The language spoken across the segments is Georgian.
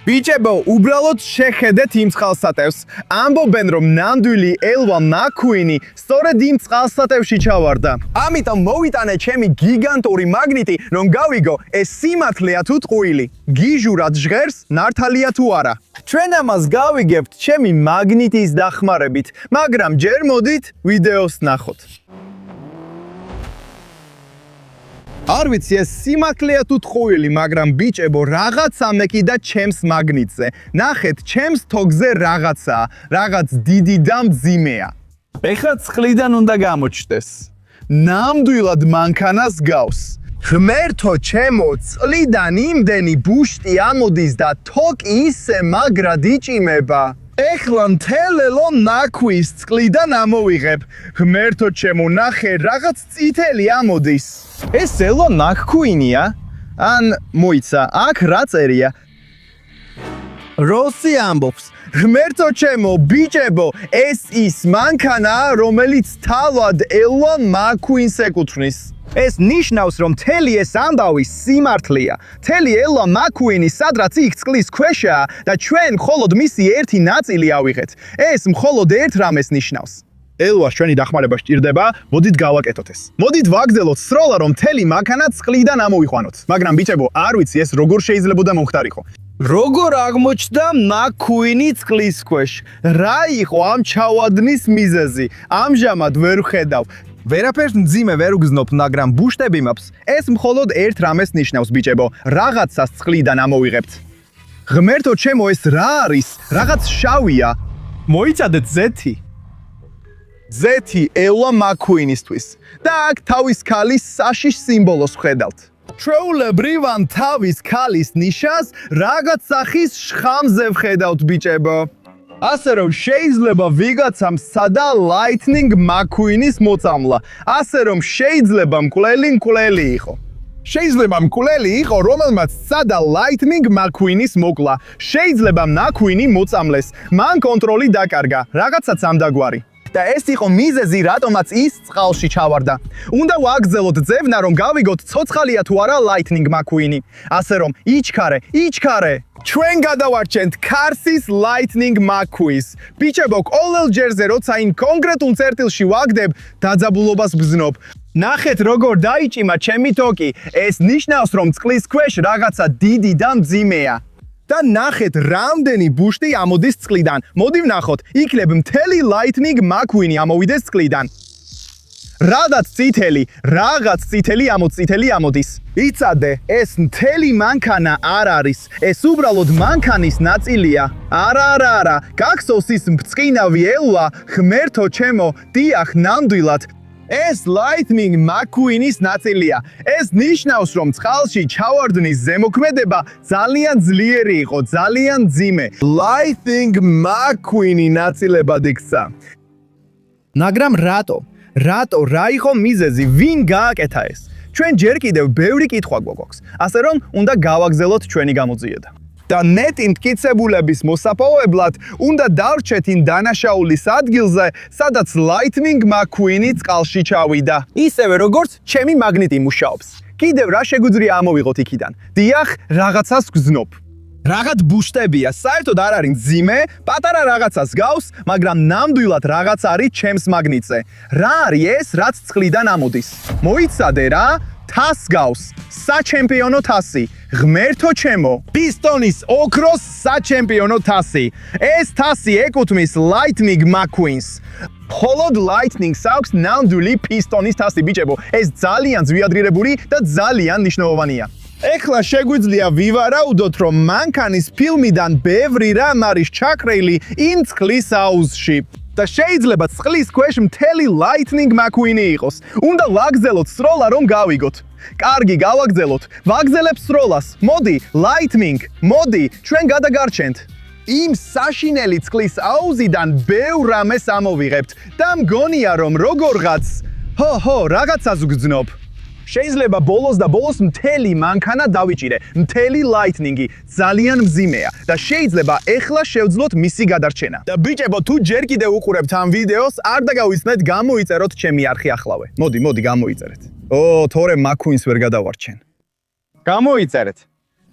ბიჭებო, უბრალოდ შეხედეთ იმ წყალსატევს. ამბობენ, რომ ნამდვილი ელვა მაკვინი სწორედ იმ წყალსატევში ჩავარდა. ამიტომ მოვიტანე ჩემი გიგანტური მაგნიტი, რომ გავიგო, ეს სიმართლეა თუ ტყუილი. გიჟურად ჟღერს, ნართალია თუ არა. ჩვენ ამას გავიგებთ ჩემი მაგნიტის დახმარებით, მაგრამ ჯერ მოდით ვიდეოს ნახოთ. არ ვიცი ეს სიმართლეა თუ ტყუილი, მაგრამ ბიჭებო, რაღაცა მეკიდა ჩემს მაგნიტზე. ნახეთ, ჩემს თოგზე რაღაცაა, რაღაც დიდი და მძიმეა. ეხლა წყლიდან უნდა გამოჩნდეს. ნამდვილად მანქანას გავს. ღმერთო ჩემო, წყლიდან იმდენი ბუშტი ამოდის და თოკი ისე მაგრად იჭიმება. ეხლა მთელელო ნაქვის წყლიდან ამოვიღებ. ღმერთო ჩემო, ნახე, რაღაც წითელი ამოდის. ეს ელვა მაკვინია? ან მოიცა, აქ რა წერია? როსი ამბობს, ღმერთო ჩემო, ბიჭებო, ეს ის მანქანაა, რომელიც თავად ელვა მაკვინს ეკუთვნის. ეს ნიშნავს, რომ მთელი ეს ამბავი სიმართლეა. მთელი ელვა მაკვინი სადღაც იქ წყლის ქვეშაა და ჩვენ მხოლოდ მისი ერთი ნაწილი ავიღეთ. ეს მხოლოდ ერთ რამეს ნიშნავს. ელვას ჩვენი დახმარება სჭირდება, მოდით გავაკეთოთ ეს. მოდით ვაგრძელოთ სროლა, რომ მთელი მანქანა წყლიდან ამოვიყვანოთ. მაგრამ ბიჭებო, არ ვიცი ეს როგორ შეიძლებოდა მომხდარიყო. როგორ აღმოჩნდა მაკვინი წყლის ქვეშ? რა იყო ამ ჩავადნის მიზეზი? ამჟამად ვერ ვხედავ. ვერაფერს მძიმე ვერ ვგზნობ, მაგრამ ბუშტები მაქვს. ეს მხოლოდ ერთ რამეს ნიშნავს, ბიჭებო, რაღაცას წყლიდან ამოვიღებთ. ღმერთო ჩემო, ეს რა არის? რაღაც შავია. მოიცადეთ ზეთი. ზეთი ელვა მაკვინისთვის. და აქ თავის ქალის საშიშ სიმბოლოს ვხედავთ. ჩვეულებრივ ამ თავის ქალის ნიშას რაღაც სახის შხამზე ვხედავთ, ბიჭებო. ასე რომ შეიძლება ვიღაცამ სადა Lightning McQueen-ის მოწამლა. ასე რომ შეიძლება მკვლელი იყო. შეიძლება მკვლელი იყო, რომელმაც სადა Lightning McQueen-ის მოკლა. შეიძლება McQueen-ი მოწამლეს. მან კონტროლი დაკარგა. რაღაცაც ამდაგვარი. და ეს იყო მიზეზი, რატომაც ის წყალში ჩავარდა. უნდა ვაგრძელოთ ძებნა, რომ გავიგოთ, ცოცხალია თუ არა Lightning McQueen-ი. ასე რომ, იჩქარე. ჩვენ გადავარჩენთ Cars-ის Lightning McQueen-ს. ბიჭებო, ყოველ ჯერზე, როცა იმ კონკრეტულ წერტილში ვაგდებ, დაძაბულობას ვგზნობ. ნახეთ, როგორ დაიჭიმა ჩემი თოკი. ეს ნიშნავს, რომ წყლის ქვეშ რაღაცა დიდი და მძიმეა. და ნახეთ, რამდენი ბუშტი ამოდის წყლიდან. მოდი ვნახოთ, იქნებ მთელი Lightning McQueen-ი ამოვიდეს წყლიდან. რაღაც წითელი ამოდის. იცადე, ეს მთელი მანქანა არ არის. ეს უბრალოდ მანქანის ნაწილია. არა. გახსოვს ის მწყინავი ელვა, ღმერთო ჩემო, დიახ, ნამდვილად. ეს Lightning McQueen-ის ნაწილია. ეს ნიშნავს, რომ წყალში ჩავარდნის ზემოქმედება ძალიან ძლიერი იყო, ძალიან მძიმე. Lightning McQueen-ი ნაწილებად იქცა. მაგრამ რატო? რა იყო მიზეზი? ვინ გააკეთა ეს? ჩვენ ჯერ კიდევ ბევრი კითხვა გვაქვს. ასე რომ, უნდა გავაგზელოთ ჩვენი გამოძიება. და ნეტი მტკიცებულების მოსაპოვებლად უნდა დავრჩეთ იმ დანაშაულის ადგილზე, სადაც Lightning McQueen-ი წყალში ჩავიდა. ისევე როგორც ჩემი მაგნიტი მუშაობს. კიდევ რა შეგვიძლია ამოვიღოთ იქიდან? დიახ, რაღაცას ვგზნობ. რაღაც ბუშტებია, საერთოდ არ არის მძიმე, პატარა რაღაცას გავს, მაგრამ ნამდვილად რაღაც არის ჩემს მაგნიტზე. რა არის ეს, რაც წყლიდან ამოდის? მოიცადე რა? თას გავს, საჩემპიონო თასი. ღმერთო ჩემო, პისტონის ოქროს საჩემპიონო თასი. ეს თასი ეკუთვნის Lightning McQueen-ს. მხოლოდ Lightning-ს აქვს ნამდვილი პისტონის თასი, ბიჭებო. ეს ძალიან ძვიადღირებული და ძალიან მნიშვნელოვანია. ეხლა შეგვიძლია ვივარაუდოთ, რომ მანქანის ფილმიდან ბევრი რამ არის ჩაქრილი იმ წყლის აუზში. და შეიძლება წყლის ქვეშ მთელი Lightning McQueen-ი იყოს. უნდა ვაგრძელოთ სროლა, რომ გავიგოთ. კარგი, გავაგრძელოთ. ვაგრძელებ სროლას. მოდი, Lightning, მოდი, ჩვენ გადაგარჩენთ. იმ საშინელი წყლის აუზიდან ბევრ რამეს ამოვიღებთ და მგონია, რომ როგორღაც რაღაცას ვგრძნობ. შეიძლება ბოლოს მთელი მანქანა დავიჭირე, მთელი Lightning-ი ძალიან მძიმეა და შეიძლება ეხლა შევძლოთ მისი გადარჩენა. და ბიჭებო, თუ ჯერ კიდევ უყურებთ ამ ვიდეოს, არ დაგავიცნეთ, გამოიწეროთ ჩემი არხი ახლავე. მოდი, გამოიწერეთ. თორე McQueen-ს ვერ გადავარჩენ. გამოიწერეთ.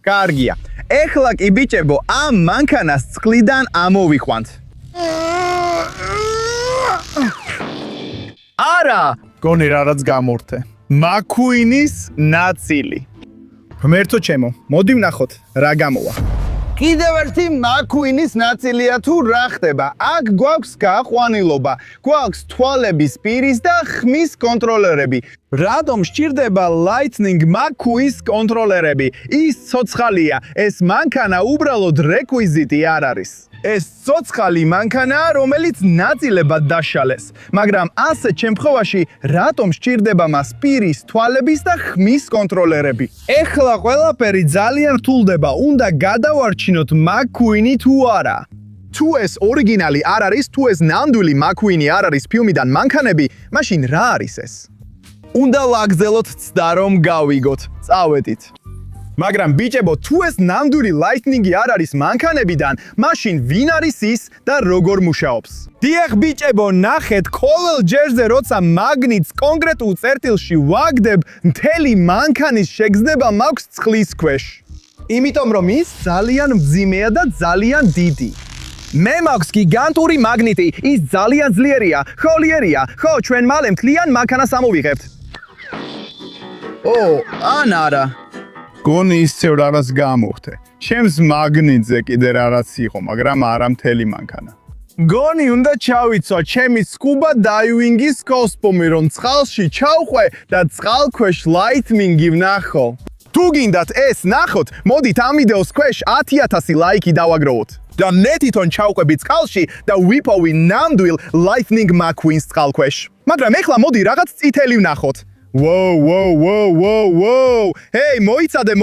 კარგია. ეხლა კი ბიჭებო, ამ მანქანას წყლიდან ამოვიყვანთ. არა, გონი რაღაც გამორთე. McQueen-ის ნაწილი. ღმერთო ჩემო, მოდი ვნახოთ რა გამოვა. კიდევ ერთი McQueen-ის ნაწილია თუ რა ხდება. აქ გვაქვს გაყვანილობა, გვაქვს თვალების პირის და ხმის კონტროლერები. რატომ სჭირდება Lightning McQueen-ის კონტროლერები? ის ცოცხალია, ეს მანქანა უბრალოდ რეკვიზიტი არ არის. ეს ცოცხალი მანქანაა, რომელიც ნაწილებად დაშალეს. მაგრამ ასეთ შემთხვევაში რატომ სჭირდება მას პირის, თვალების და ხმის კონტროლერები? ეხლა ყველაფერი ძალიან რთულდება, უნდა გადავარჩინოთ McQueen-ი თუ არა. თუ ეს ორიგინალი არ არის, თუ ეს ნამდვილი McQueen-ი არ არის ფილმიდან მანქანები, მაშინ რა არის ეს? უნდა ვაგრძელოთ ცდა რომ გავიგოთ. წავედით. მაგრამ ბიჭებო, თუ ეს ნამდვილი Lightning-ი არ არის მანქანებიდან, მაშინ ვინ არის ის და როგორ მუშაობს? დიახ ბიჭებო, ნახეთ, ყოველ ჯერზე როცა მაგნიტს კონკრეტულ წერტილში ვაგდებ, მთელი მანქანის შეგრძნება მაქვს წყლის ქვეშ. იმიტომ რომ ის ძალიან მძიმეა და ძალიან დიდი. მე მაქვს გიგანტური მაგნიტი, ის ძალიან ძლიერია, ხოლიერია, ხო, ჩვენ მალე მთლიან მანქანას ამოვიღებთ. ან არა. გონი ისევ რაღაც გამოვთე. ჩემს მაგნიტზე კიდე რაღაც იყო, მაგრამ არა მთელი მანქანა. გონი უნდა ჩავიცვა ჩემი scuba diving-ის კოსტუმი, რომ წყალში ჩავყვე და წყალქვეშ Lightning-ი ვნახო. თუ გინდათ ეს ნახოთ, მოდით ამ ვიდეოს ქვეშ 10,000 ლაიქი დავაგროვოთ. და ნეტითონ ჩავყვები წყალში და ვიპოვი ნამდვილ Lightning McQueen-ს წყალქვეშ. მაგრამ ეხლა მოდი რაღაც წითელი ვნახოთ. Whoa! Hey, მოიცადე!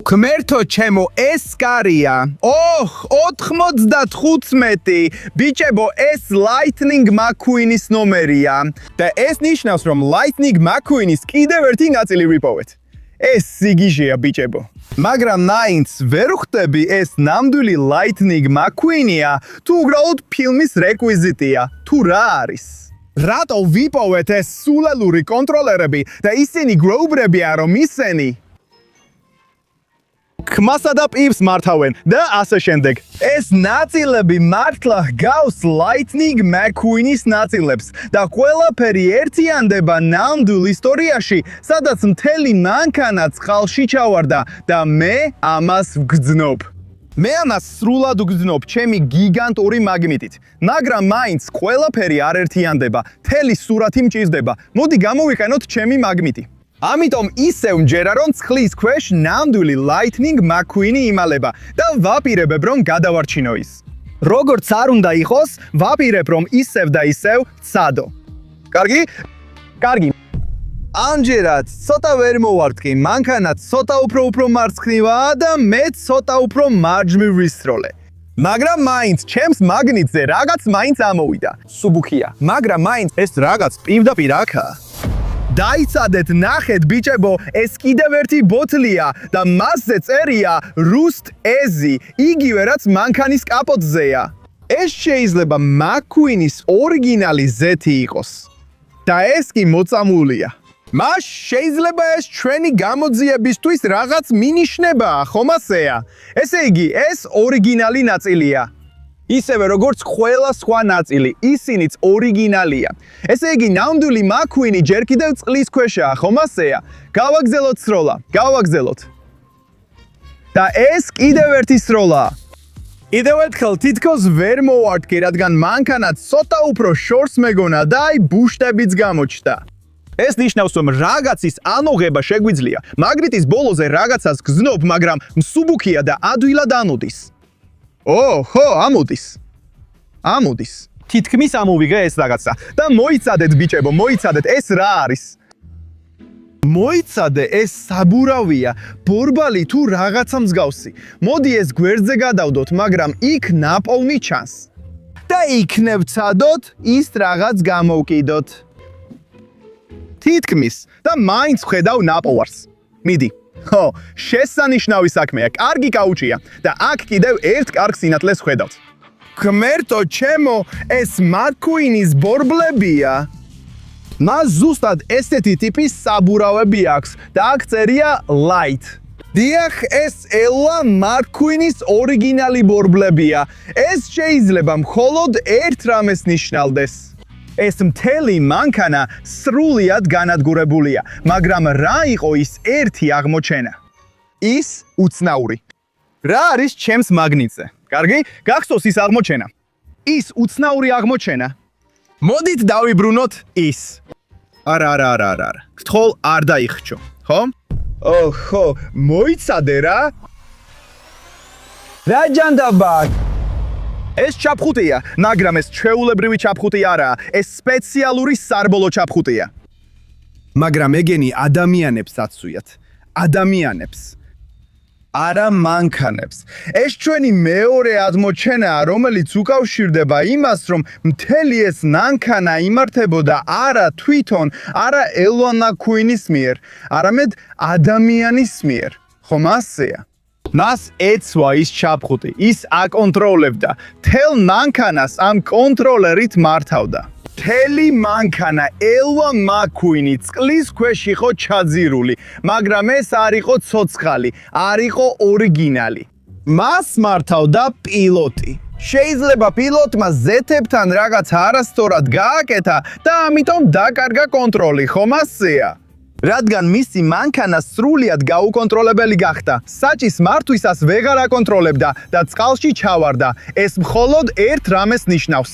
Ღმერთო ჩემო, ეს კარია. 95. ბიჭებო, ეს Lightning McQueen-ის ნომერია. და ეს ნიშნავს, რომ Lightning McQueen-ის კიდევ ერთი ნაწილი ვიპოვეთ. ეს სიგიჟეა ბიჭებო. მაგრამ მაინც ვერ ხვდები ეს ნამდვილი Lightning McQueen-ია, თუ უბრალოდ ფილმის რეკვიზიტია, თუ რა არის? რატო ვიპოვეთ ეს სულელური კონტროლერები და ისინი გვეუბნებიან რომ ისინი ხმასა და პირს მართავენ და ასე შემდეგ. ეს ნაწილები მართლა ჰგავს Lightning McQueen-ის ნაწილებს და ყველაფერი ერთიანდება ნამდვილ ისტორიაში, სადაც მთელი მანქანა წყალში ჩავარდა და მე ამას ვგრძნობ. მე ამას სრულად ვგრძნობ ჩემი გიგანტური მაგნიტით, მაგრამ მაინც ყველაფერი არ ერთიანდება, მთელი სურათი მჭირდება. მოდი გამოვიყენოთ ჩემი მაგნიტი. ამიტომ ისევ მჯერა რომ წყლის ქვეშ ნამდვილი Lightning McQueen-ი იმალება და ვაპირებებ რომ გადავარჩინო ის. როგორც არ უნდა იყოს, ვაპირებ რომ ისევ და ისევ ცადო. კარგი? კარგი. ამჯერად ცოტა ვერ მოვარტყი, მანქანა ცოტა უფრო მარცხნივაა და მე ცოტა უფრო მარჯვნივ ვისროლე. მაგრამ მაინც ჩემს მაგნიტზე რაღაც მაინც ამოვიდა. სუბუქია, მაგრამ მაინც ეს რაღაც პირდაპირ აქაა. დაიცადეთ, ნახეთ ბიჭებო, ეს კიდევ ერთი ბოთლია და მასზე წერია Rust Easy, იგივე რაც მანქანის კაპოტზეა. ეს შეიძლება McQueen-ის ორიგინალი ზეთი იყოს. და ეს კი მოწამულია. მას შეიძლება ეს ჩვენი გამოძიებისთვის რაღაც მინიშნებაა, ხომ ასეა? ესე იგი, ეს ორიგინალი ნაწილია. ისევე როგორც ყველა სხვა ნაწილი, ისინიც ორიგინალია. ესე იგი, ნამდვილი McQueen-ი ჯერ კიდევ წყლის ქვეშაა, ხომ ასეა? გავაგზელოთ სროლა, გავაგზელოთ. და ეს კიდევ ერთი სროლაა. კიდევ ერთხელ თითქოს ვერ მოვარტყი, რადგან მანქანა ცოტა უფრო შორს მეგონა და აი ბუშტებიც გამოჩნდა. ეს ნიშნავს, რომ რაღაცის ანოღება შეგვიძლია. მაგნიტის ბოლოზე რაღაცას გზნობ, მაგრამ მსუბუქია და ადვილად ამოდის. ხო, ამოდის. თითქმის ამოვიღე ეს რაღაცა. და მოიცადეთ ბიჭებო, მოიცადეთ, ეს რა არის? მოიცადე, ეს საბურავია, ბორბალი თუ რაღაცა მსგავსი. მოდი ეს გვერდზე გადავდოთ, მაგრამ იქ ნაპოვნი ჩანს. და იქნებ ცადოთ, ის რაღაც გამოვკიდოთ. თითქმის და მაინც ვხედავ ნაპოვარს. მიდი. ხო, შესანიშნავი საქმეა, კარგი კაუჭია და აქ კიდევ ერთ კარგ სინათლეს ვხედავთ. ღმერთო ჩემო, ეს McQueen-ის ბორბლებია. მას ზუსტად ესეთი ტიპის საბურავები აქვს და აქ წერია light. დიახ, ეს ელვა მაკ-კუინის ორიგინალი ბორბლებია. ეს შეიძლება მხოლოდ ერთ რამეს ნიშნავდეს. ეს მთელი მანქანა სრულიად განადგურებულია, მაგრამ რა იყო ის ერთი აღმოჩენა? ის უცნაური. რა არის ჩემს მაგნიტზე? კარგი, გახსოვს ის აღმოჩენა. ის უცნაური აღმოჩენა. მოდით დავიბრუნოთ ის. არა. გთხოვ არ დაიხჩო, ხო? ოჰო, მოიცადე რა? რა ჯანდაბა? ეს ჩაფხუტია, მაგრამ ეს ჩვეულებრივი ჩაფხუტი არაა, ეს სპეციალური სარბოლო ჩაფხუტია. მაგრამ ეგენი ადამიანებს აცვიათ. ადამიანებს. არა მანქანებს. ეს ჩვენი მეორე აღმოჩენაა, რომელიც უკავშირდება იმას, რომ მთელი ეს მანქანა იმართებოდა არა თვითონ, არა ელვა მაკ-კუინის მიერ, არამედ ადამიანის მიერ. ხომ ასეა? მას ეცვა ის ჩაფხუტი, ის აკონტროლებდა. თელ მანქანას ამ კონტროლერით მართავდა. მთელი მანქანა ელვა მაკ-კუინი წყლის ქვეშ იყო ჩაძირული, მაგრამ ეს არ იყო ცოცხალი, არ იყო ორიგინალი. მას მართავდა პილოტი. შეიძლება პილოტმა ზეთებთან რაღაც არასწორად გააკეთა და ამიტომ დაკარგა კონტროლი, ხომ ასეა? რადგან მისი მანქანა სრულიად გაუკონტროლებელი გახდა, საჭის მართვისას ვეღარ აკონტროლებდა და წყალში ჩავარდა. ეს მხოლოდ ერთ რამეს ნიშნავს.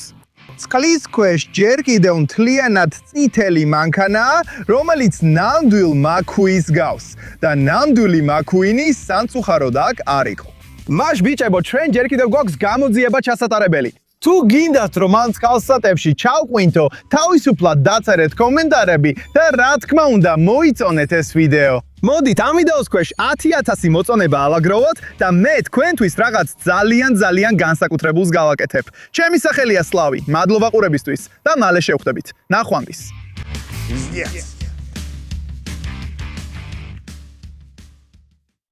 წყლის ქვეშ ჯერ კიდევ მთლიანად წითელი მანქანაა, რომელიც ნამდვილ მაკ-კუინს გავს და ნამდვილი მაკ-კუინი სამწუხაროდ აქ არ იყო. მაშ ბიჭებო, ჩვენ ჯერ კიდევ გვაქვს გამოძიება ჩასატარებელი. თუ გინდათ რომ ამ წყალსატევში ჩავყვინთო, თავისუფლად დაწერეთ კომენტარები და რა თქმა უნდა მოიწონეთ ეს ვიდეო. მოდით ამ ვიდეოს ქვეშ 10,000 მოწონება ალაგროვოთ და მე თქვენთვის რაღაც ძალიან განსაკუთრებულს გავაკეთებ. ჩემი სახელია სლავი, მადლობა ყურებისთვის და მალე შევხვდებით. ნახვამდის. Yes.